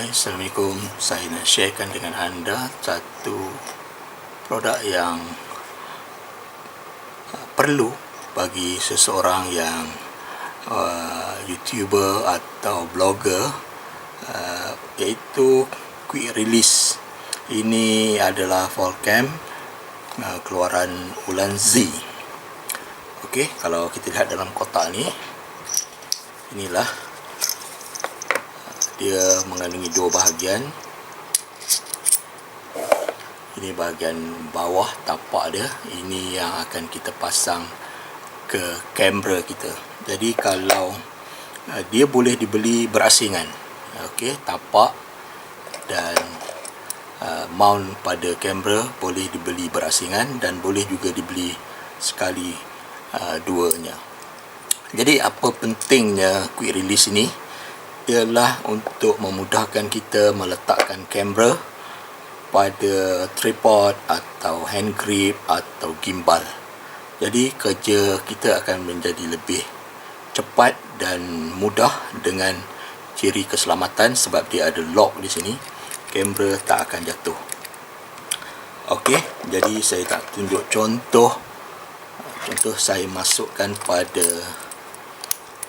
Hai, Assalamualaikum. Saya nak sharekan dengan anda satu produk yang perlu bagi seseorang yang YouTuber atau blogger, iaitu quick release. Ini adalah Volcam keluaran Ulanzi. Okey, kalau kita lihat dalam kotak ni, inilah dia mengandungi dua bahagian. Ini bahagian bawah tapak dia, ini yang akan kita pasang ke kamera kita. Jadi kalau dia boleh dibeli berasingan, okey, tapak dan mount pada kamera boleh dibeli berasingan dan boleh juga dibeli sekali duanya. Jadi apa pentingnya quick release ini ialah untuk memudahkan kita meletakkan kamera pada tripod atau hand grip atau gimbal. Jadi kerja kita akan menjadi lebih cepat dan mudah dengan ciri keselamatan sebab dia ada lock di sini. Kamera tak akan jatuh. Okey, jadi saya tak tunjuk contoh. Contoh saya masukkan pada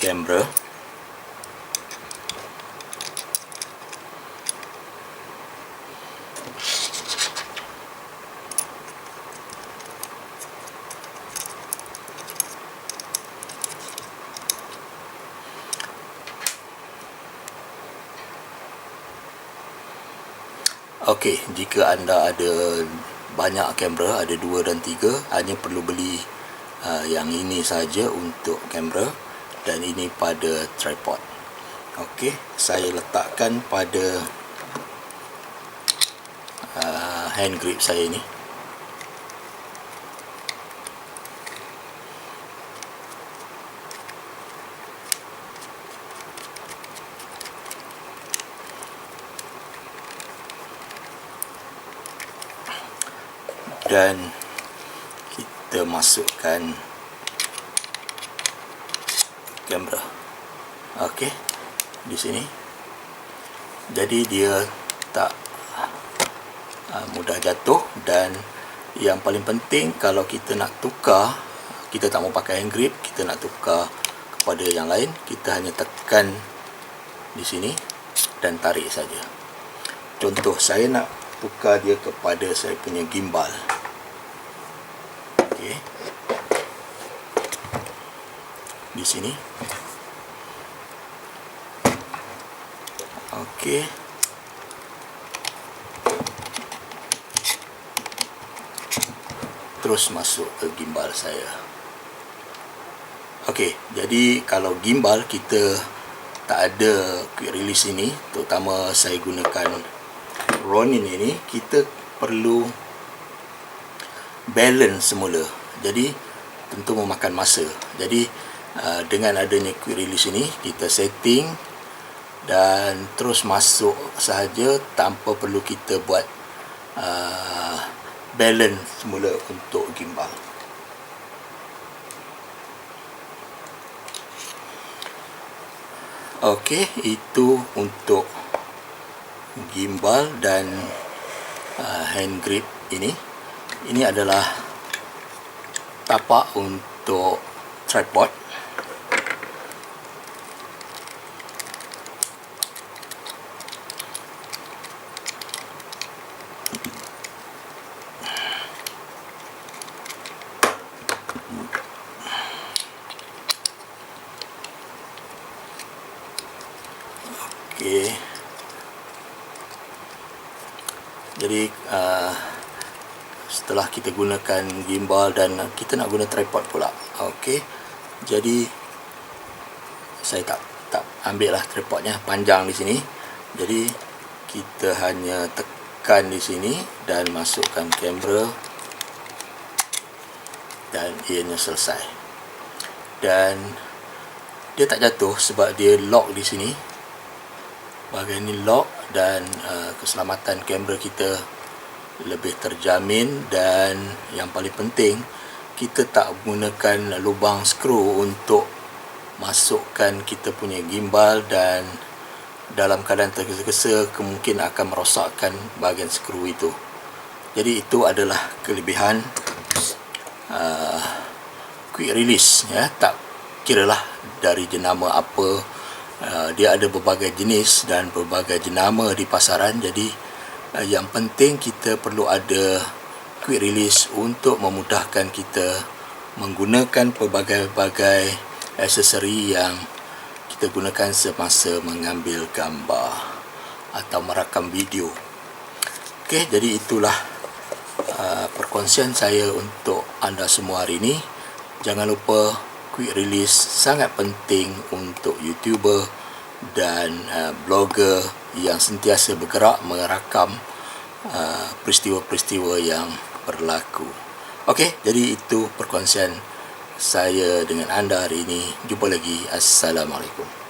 kamera. Okey, jika anda ada banyak kamera, ada 2 dan 3, hanya perlu beli yang ini saja untuk kamera dan ini pada tripod. Okey, saya letakkan pada hand grip saya ni. Dan kita masukkan kamera. Okey, di sini. Jadi dia tak mudah jatuh, dan yang paling penting kalau kita nak tukar, kita tak mau pakai hand grip, kita nak tukar kepada yang lain, kita hanya tekan di sini dan tarik saja. Contoh, saya nak tukar dia kepada saya punya gimbal. Okey, di sini. Okey, terus masuk ke gimbal saya. Okey, jadi kalau gimbal kita tak ada quick release ini, terutama saya gunakan Ronin ini, kita perlu balance semula. Jadi tentu memakan masa. Jadi dengan adanya quick release ini, kita setting dan terus masuk sahaja tanpa perlu kita buat balance semula untuk gimbal. Okey, itu untuk gimbal dan hand grip ini. Ini adalah tapak untuk tripod. Okey. Jadi setelah kita gunakan gimbal dan kita nak guna tripod pula. Okey. Jadi saya tak ambil lah tripodnya, panjang di sini. Jadi kita hanya tekan di sini dan masukkan kamera dan ianya selesai. Dan dia tak jatuh sebab dia lock di sini. Bahagian ini lock dan keselamatan kamera kita lebih terjamin, dan yang paling penting kita tak gunakan lubang skru untuk masukkan kita punya gimbal dan dalam keadaan tergesa-gesa kemungkinan akan merosakkan bahagian skru itu. Jadi itu adalah kelebihan quick release, ya. Tak kiralah dari jenama apa, dia ada berbagai jenis dan berbagai jenama di pasaran. Jadi yang penting kita perlu ada quick release untuk memudahkan kita menggunakan pelbagai-bagai aksesori yang kita gunakan semasa mengambil gambar atau merakam video. Okey, jadi itulah perkongsian saya untuk anda semua hari ini. Jangan lupa quick release sangat penting untuk YouTuber dan blogger yang sentiasa bergerak merakam peristiwa-peristiwa yang berlaku. Okey, jadi itu perkongsian saya dengan anda hari ini. Jumpa lagi. Assalamualaikum.